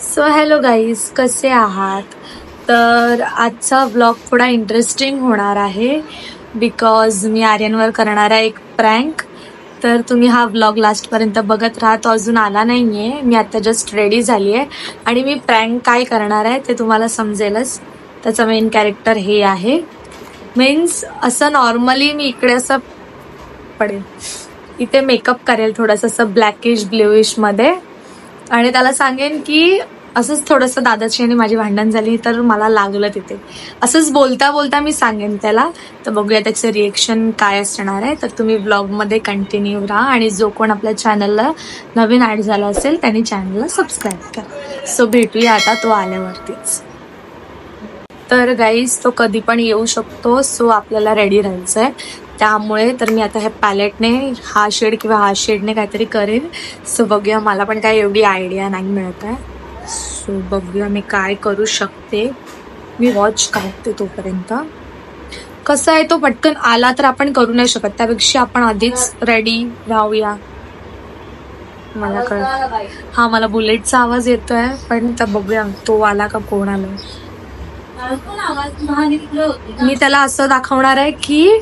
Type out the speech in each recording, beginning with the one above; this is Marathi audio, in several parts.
सो हॅलो गाईज, कसे आहात? तर आजचा व्लॉग थोडा इंटरेस्टिंग होणार आहे बिकॉज मी आर्यनवर करणार आहे एक प्रँक. तर तुम्ही हा व्लॉग लास्टपर्यंत बघत राहा. तो अजून आला नाही आहे. मी आता जस्ट रेडी झाली आहे आणि मी प्रँक काय करणार आहे ते तुम्हाला समजेलच. त्याचं मेन कॅरेक्टर हे आहे. मीन्स असं नॉर्मली मी इकडे असं पडेल, इथे मेकअप करेल थोडंसं असं ब्लॅकिश ब्ल्यूइशमध्ये आणि त्याला सांगेन की असंच थोडंसं दादाची आणि माझी भांडण झाली तर मला लागलं तिथे, असंच बोलता बोलता मी सांगेन त्याला. तर बघूया त्याचं रिएक्शन काय असणार आहे. तर तुम्ही व्लॉगमध्ये कंटिन्यू राहा आणि जो कोण आपल्या चॅनलला नवीन ॲड झाला असेल त्यांनी चॅनलला सबस्क्राईब करा. सो भेटूया आता तो आल्यावरतीच. तर गाईज तो कधी पण येऊ शकतो, सो आपल्याला रेडी राहायचं आहे. त्यामुळे तर मी आता ह्या पॅलेटने हा शेड किंवा हा शेडने काहीतरी करेन. सो बघूया, मला पण काय एवढी आयडिया नाही मिळत आहे. सो बघूया मी काय करू शकते. मी वॉच काढते तोपर्यंत. कसं आहे, तो पटकन आला तर आपण करू नाही शकत, त्यापेक्षा आपण आधीच रेडी राहूया. मला हा मला बुलेटचा आवाज येतोय, पण तर बघूया तो आला का कोण आला. मी त्याला असं दाखवणार आहे की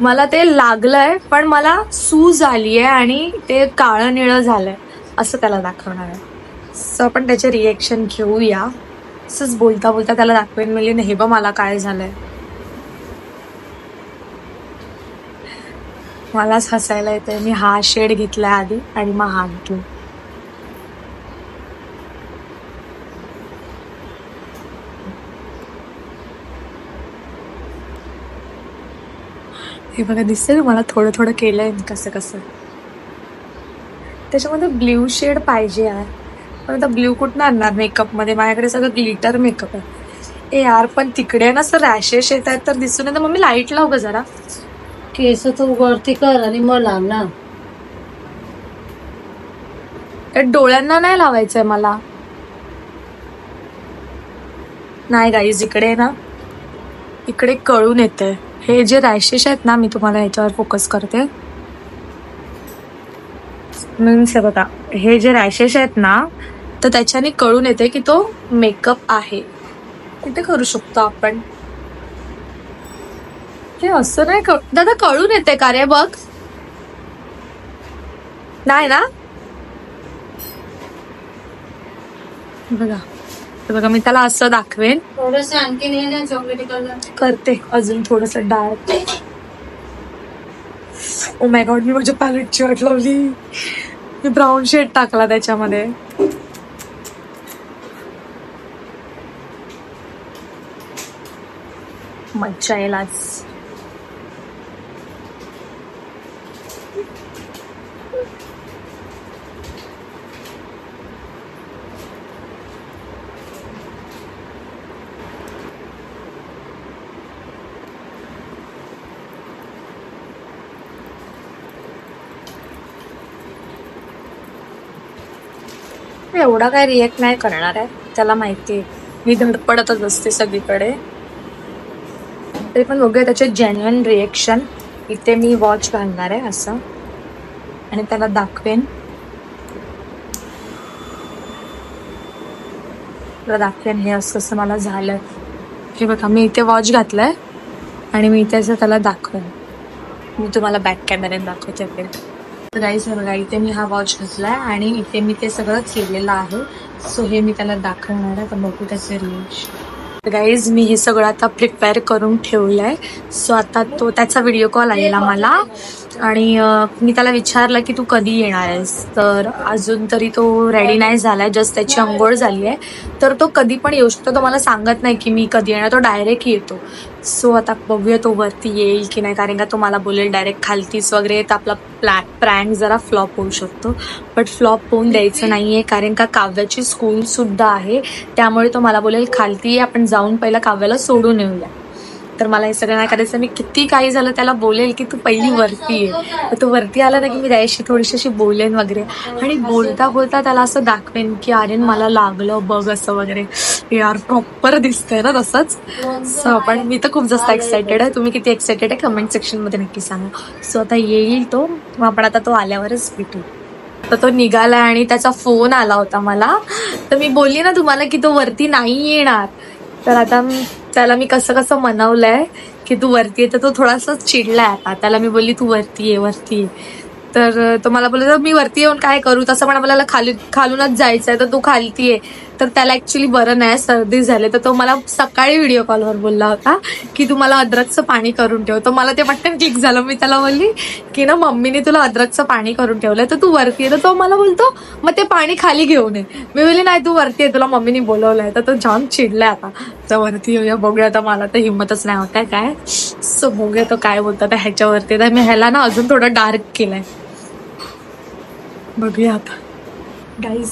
मला ते लागलंय पण मला सूज आली आहे आणि ते काळं निळं झालंय, असं त्याला दाखवणार आहे. सो आपण त्याचे रिएक्शन घेऊया. असंच बोलता बोलता त्याला दाखवेन म्हणजे हे बघ मला काय झालंय. मलाच हसायला येतंय. मी हा शेड घेतलाय आधी आणि मग हा घेतला. हे बघा दिसतंय तुम्हाला, थोडं थोडं केलंय कसं कसं. त्याच्यामध्ये ब्ल्यू शेड पाहिजे आहे, पण आता ब्ल्यू कुठं आणणार मेकअपमध्ये? माझ्याकडे सगळं ग्लिटर मेकअप आहे. ए यार, पण तिकडे ना सर रॅशेस येत आहेत तर दिसून येतं. मम्मी लाईट लाव ग जरा. केस तर वरती कर आणि मग लाव ना. डोळ्यांना नाही लावायचंय मला. नाही गाईज, इकडे ना इकडे कळून येते. हे जे रॅशेस आहेत ना, मी तुम्हाला ह्याच्यावर फोकस करते. मीन्स हे बघा, हे जे रॅशेस आहेत ना तर त्याच्याने कळून येते की तो मेकअप आहे. कुठे करू शकतो आपण हे? असं नाही दादा, कळून येते का रे? बघ. नाही ना? बघा बघा, मी त्याला असं दाखवेन. थोडस आणखी चॉकलेटी कलर करते अजून थोडस डार्क. ओ माय गॉड, मी माझ्या पॅलेटची वाट लावली. मी ब्राऊन शेड टाकला त्याच्यामध्ये. मज्जा येईल आज. एवढा काय रिएक्ट नाही करणार आहे, त्याला माहिती आहे मी धडपडतच असते सगळीकडे. तरी पण बघूया त्याचे जेन्युइन रिएक्शन. इथे मी वॉच घालणार आहे असं आणि त्याला दाखवेन. हे असं कसं मला झालं. हे बघा, मी इथे वॉच घातलाय आणि मी इथे असं त्याला दाखवेन. मी तुम्हाला बॅक कॅमेऱ्यात दाखवते. तर गाईज हे बघा, इथे मी हा वॉच घातलाय आणि इथे मी ते सगळं केलेलं आहे. सो हे मी त्याला दाखवणार आहे. तर बघू त्याचे रिएक्शन. गाईज मी हे सगळं आता प्रिपेअर करून ठेवलंय. सो आता तो त्याचा व्हिडिओ कॉल आलेला मला आणि मी त्याला विचारलं की तू कधी येणार आहेस. तर अजून तरी तो रेडी नाही झालाय, जस्ट त्याची अंघोळ झाली आहे. तर तो कधी पण येऊ शकतो. तो मला सांगत नाही की मी कधी येणार, तो डायरेक्ट येतो. सो आता बघूया तो वरती येईल की नाही, कारण का तो मला बोलेल डायरेक्ट खालतीच वगैरे, तर आपला प्रँक जरा फ्लॉप होऊ शकतो. बट फ्लॉप होऊन द्यायचं नाही आहे, कारण का काव्याची स्कूलसुद्धा आहे. त्यामुळे तो मला बोलेल खालती आपण जाऊन पहिला काव्याला सोडून येऊया. तर मला हे सगळं नाही करायचं. मी किती काही झालं त्याला बोलेल की तू पहिली वरती आहे. तो वरती आला ना की मी त्याशी थोडीशी अशी बोलेन वगैरे आणि बोलता बोलता त्याला असं दाखवेन की आर्यन मला लागलं बघ असं वगैरे. यार प्रॉपर दिसतंय ना तसंच. सो पण मी तर खूप जास्त एक्सायटेड आहे. तुम्ही किती एक्सायटेड आहे कमेंट सेक्शनमध्ये नक्की सांगा. सो आता येईल तो, मग आपण आता तो आल्यावरच भेटू. तर तो निघाला आणि त्याचा फोन आला होता मला. तर मी बोलली ना तुम्हाला की तो वरती नाही येणार. तर आता त्याला मी कसं कसं मनवलंय की तू वरती ये. तर तो थोडासा चिडलाय आता. त्याला मी बोलली तू वरती ये. तर तो मला बोलला मी वरती येऊन काय करू. तसं पण आपल्याला खालूनच जायचंय. तर तू खालती ये. तर त्याला ऍक्च्युली बरं नाही, सर्दी झाली. तर तो मला सकाळी व्हिडिओ कॉलवर बोलला होता की तू मला अद्रकचं पाणी करून ठेव. तर मला ते पटकन क्लिक झालं. मी त्याला बोलली की ना मम्मीने तुला अद्रकचं पाणी करून ठेवलंय तर तू वरती ये. तर तो मला बोलतो मग ते पाणी खाली घेऊन ये. मी बोलली नाही तू वरती ये, तुला मम्मीने बोलवलंय. तर तो जाम चिडलाय आता. तर वरती येऊया बघूया. आता मला तर हिंमतच नाही होत आहे काय. सो बघूया तो काय बोलतात ह्याच्यावरती. तर मी ह्याला ना अजून थोडं डार्क केलंय. बघूया आता. गाईज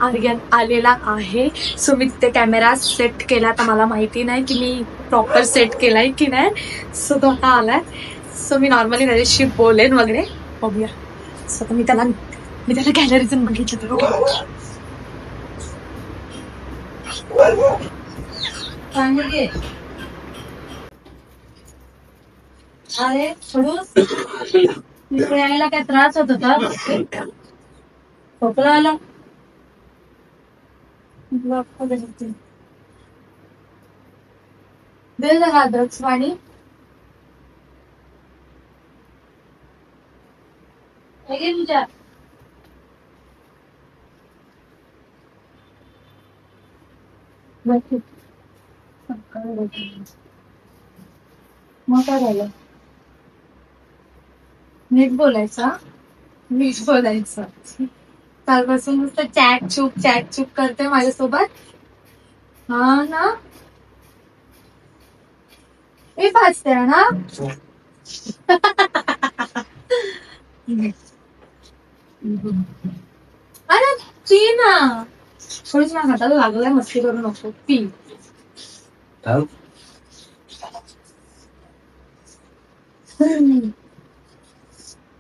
आर्यन आलेला आहे. सो मी तिथे कॅमेरा सेट केला. तर मला माहिती नाही की मी प्रॉपर सेट केलाय की नाही. सो तो आता आलाय. सो मी नॉर्मली त्याच्याशी बोलेन वगैरे. बघूया. सो मी त्याला गॅलरीतून बघितलं तर अरे सोडून यायला काय त्रास होत होता. खोकला आला. दे जरा अद्रकचं पाणी. तुझ्या मग काय झालं. नीट बोलायचं. कालपासून नुसतं चॅक चूक करते माझ्यासोबत. हा ना मी पाचते ना. अरे पी ना. थोडीच ना हाताला लागलाय. मस्ती करू नको. पी.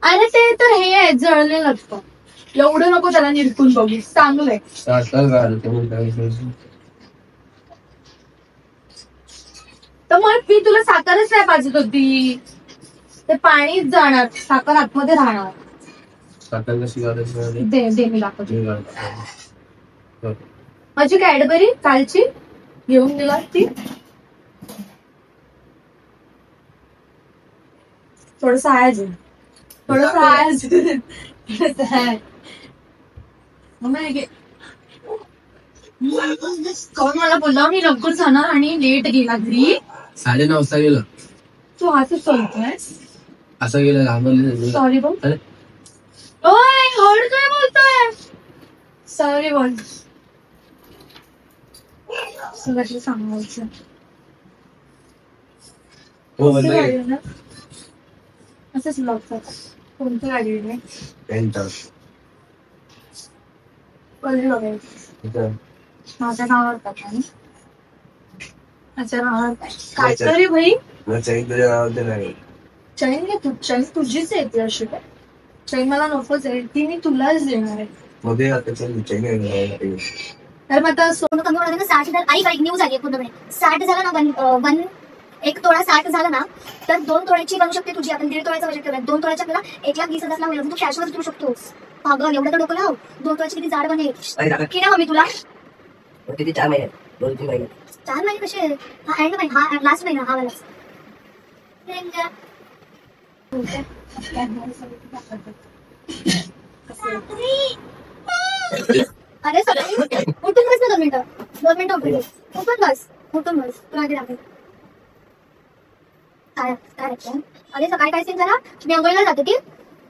अरे ते तर हे आहे जळलेलं असतं. एवढं नको त्याला निरकून बघू. चांगलंय. तर मग मी तुला साखरच नाही पाहिजे होती. ते पाणीच जाणार. साखर आतमध्ये राहणार. साखर कशी घालायची. दे मी दाखवते. माझी कॅडबरी कालची घेऊन दिलास ती. थोडस आहे अजून. कोण मला बोलला मी लवकर जाणार आणि लेट गेला घरी. 9:30 गेलं. तू असंच बोलतोय. असं गेलं. सॉरी बोल. ओय हळू काय बोलतोय. सॉरी बोल. सगळं सांगायचं. असंच ब्लॉग कोणती गाडी बघायचं. माझ्या नावावर टाका. माझ्या नावावर काय तरी भाई. चैन घे तू. चैन तुझीच येते अशी काय. चैन मला नकोच आहे. ती मी तुलाच देणार आहे. तर मग आता सोनं कमी होणार ना. 60,000. आई न्यूज आली पूर्णपणे. 60 झालं ना. 1 तोळा 60 झाला ना तर 2 तोळ्याची बनू शकते तुझी. आपण 1.5 तोळ्याचा बजेट केला. 2 तोळ्याच्या आपल्याला 1,20,000 मिळेल. तू कॅशवर घेऊ शकतोस. पागल एवढं तर डोकं लाव. 2 तोळ्याची किती जाड बनेल की ना मम्मी तुला. किती 4 महिने 2-3 महिने. 4 महिने कसे. हा एंड महिना. हा लास्ट महिना. हा वाला. अरे सकाळी उठून बस ना 2 मिनिटं. 2 मिनिटं उठून बस. तुला आधी दाखव. अरे सकाळी काय सीन झाला. मी अंघोळीला जात होती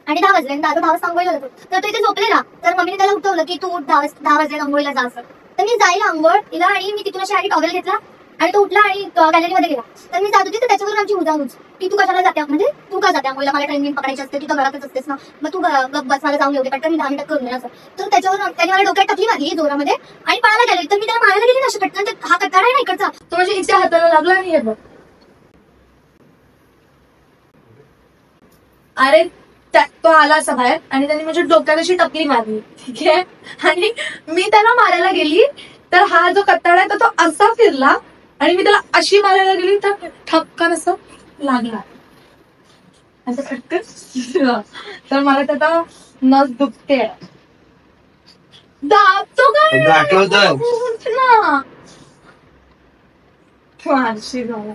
आणि 10 वाजले. दादा 10 वाजता अंघोळीला जातो. तर तो इथे झोपलेला. तर मम्मीने त्याला उठवलं की तू 10 वाजले अंघोळीला जा असं. तर मी जायला अंघोळीला आणि मी तिथून अशी आधी टॉवेल घेतला आणि तो उठला आणि गॅलरीमध्ये गेला. तर मी जात होती तर त्याच्यावरून आमची उजाळूच की तू कशाला जाते. म्हणजे तू का जाते अंघोळीला. मला ट्रेनिंग पकडायची असते. तू तर घरातच असतेस ना. मग तू बस मला जाऊन येऊ पटकन. मी 10 मिनिटात करून असं. तर त्याच्यावरून त्याने मला डोक्यात टाकली माझी जोरामध्ये आणि पळायला गेले. तर मी त्याला मारायला गेली ना अशा पटकन. हा कट्टाळा आहे ना इकडचा. तो म्हणजे इथे हाताला लागला नाही आहे बघ. अरे तो आला असा बाहेर आणि त्याने माझ्या डोक्यात अशी टपली मारली. ठीक आहे. आणि मी त्याला मारायला गेली तर हा जो कट्टाळा आहे तो असा फिरला आणि मी त्याला अशी मारायला गेली तर ठपकन असं लागला. असं खटकन. तर मला त्याचा नस दुखते. दाबतो काय दाखवतोय. उठ ना. फारशी झाला.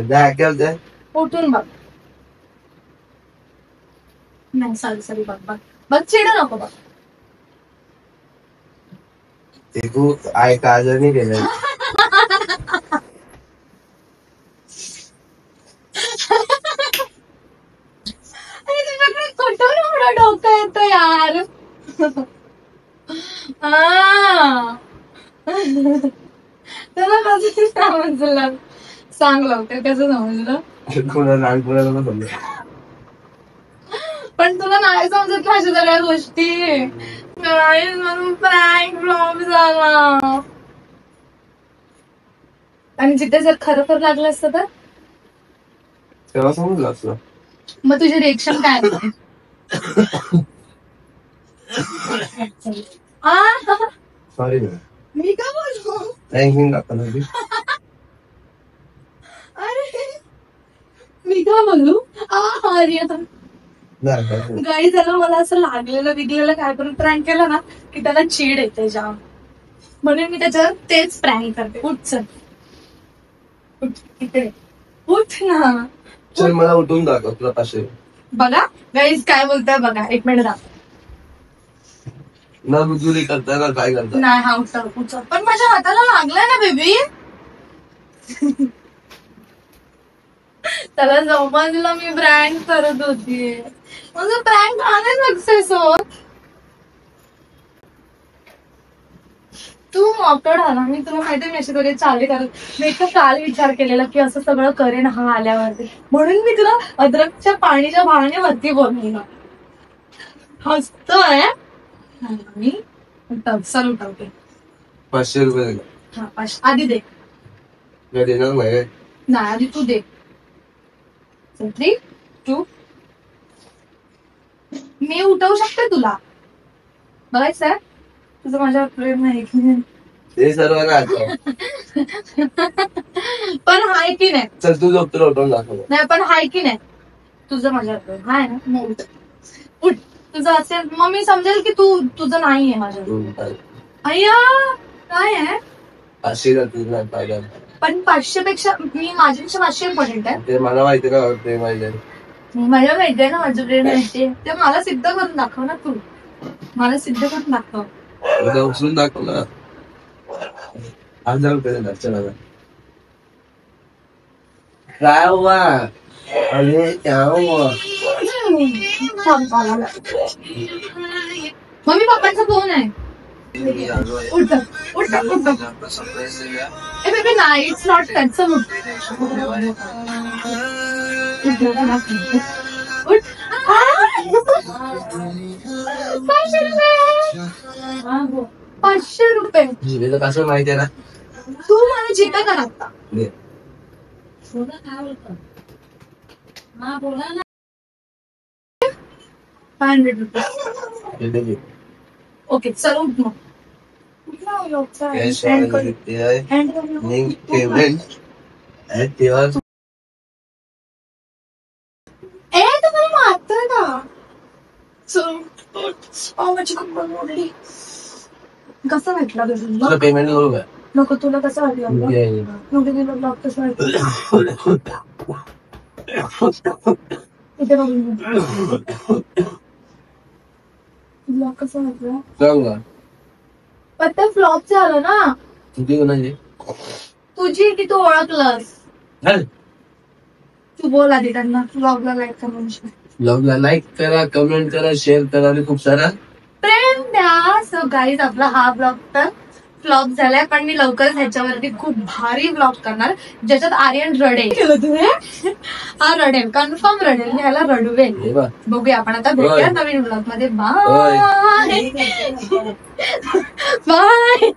दाखवतोय. उठून बघ. नाही सॉरी बघ बघ बघ चिडू नको बघ. ते खूप काजळणी केलंय. अरे तुझ्याकडे कुठून एवढं डोकं येतं यार. तुला कसं समजलं सांग लवकर कसं समजलं. कोणा लहानपणाला समजा. पण तुला नाही समजत माझ्या सगळ्या गोष्टी. नाही म्हणून प्रँक फ्लॉप झाला. आणि जिथे जर खरोखर लागलं असतं तर तेव्हा समजलं असतं. मग तुझे रिएक्शन काय होते? सॉरी मी का बोलू? थँक्यू दाखवलं. अरे मी का बोलू? गाडी त्याला मला असं लागलेलं बिगलेलं काय करून प्रँक केलं ना की त्याला चीड येते जाम. म्हणून मी त्याच्यावर तेच प्रँक करते. उठ चल उठ इकडे उठ ना. चल मला उठून दाखव तुला 500. बघा गाईज काय बोलताय बघा. 1 मिनिट दाखव. ना बुजुरी करताय ना काय करताय. नाही हा उठा पण माझ्या हाताला लागलाय ना बेबी. त्याला समजलं मी प्रँक करत होती. माझं प्रँक आले सक्सेस होत. तू मॉकड आला. मी तुला माहिती मी अशी थोडी चालली करत. मी एक काल विचार केलेला की असं सगळं करेन हा आल्यावरती. म्हणून मी तुला अद्रकच्या पाणीच्या भाण्याने वरती बोललेलं. हसतोय मी चल उठवते. 500 रुपये हा 500 आधी दे. देणार नाही. नाही आधी तू दे. 3, 2 मी उठवू शकते तुला. बघायचं तुझं माझ्यावर प्रेम नाही की नाही. ते सर्व पण हाय की नाही. चल तू डॉक्टर उठून दाखव. नाही पण हाय की नाही तुझं माझ्यावर प्रेम हाय ना. मग उठ उठ. तुझं असेल मग मी समजेल की तू तुझं नाहीये माझ्यावर. अय्या काय आहे 500 पण 500 पेक्षा मी माझ्यापेक्षा 500 इम्पॉर्टंट आहे. ते मला माहिती ना ते माहिती. मला माहिती आहे ना माझं प्रेम माहितीये. ते मला सिद्ध करून दाखव ना तू. मला सिद्ध करून दाखव. उचलून दाखव ना. 1000 रुपये देणार. चला काय हुआ. अरे क्या हुआ. मम्मी पप्पांचा फोन आहे. उठ उठ उठ. ए बेबी नाही इट्स नॉट दॅट. चल उठ. उठ. 500 रुपये. जिवेचं कसं माहिती आहे ना. तू मला जीपे कर आता. 500 रुपये. ओके चल उठ मग. पेमेंट तेव्हा ए तुम्हाला मारतोय का. माझी कंबर मोडली. कसं वाटलं तुला पेमेंट करू का. नको तुला कसं वाटलं. नको तुला ब्लॉग कसं वाटलं. इथे ब्लॉग कसं वाटलं. सांगा पण ते फ्लॉप झालं ना. किती कोणाची. तुझी की तू ओळखलंस. तू बोल आधी त्यांना ब्लॉगला लाईक करा. ब्लॉगला लाईक करा कमेंट करा शेअर करा आणि खूप सारा प्रेम द्या. सो गाईज आपला हा ब्लॉग तर फ्लॉप झालाय. पण मी लवकरच ह्याच्यावरती खूप भारी ब्लॉग करणार ज्याच्यात आर्यन रडेल. हा रडेल कन्फर्म रडेल. मी ह्याला रडवेल. बघूया आपण आता भेटूया नवीन ब्लॉग मध्ये. Bye bye.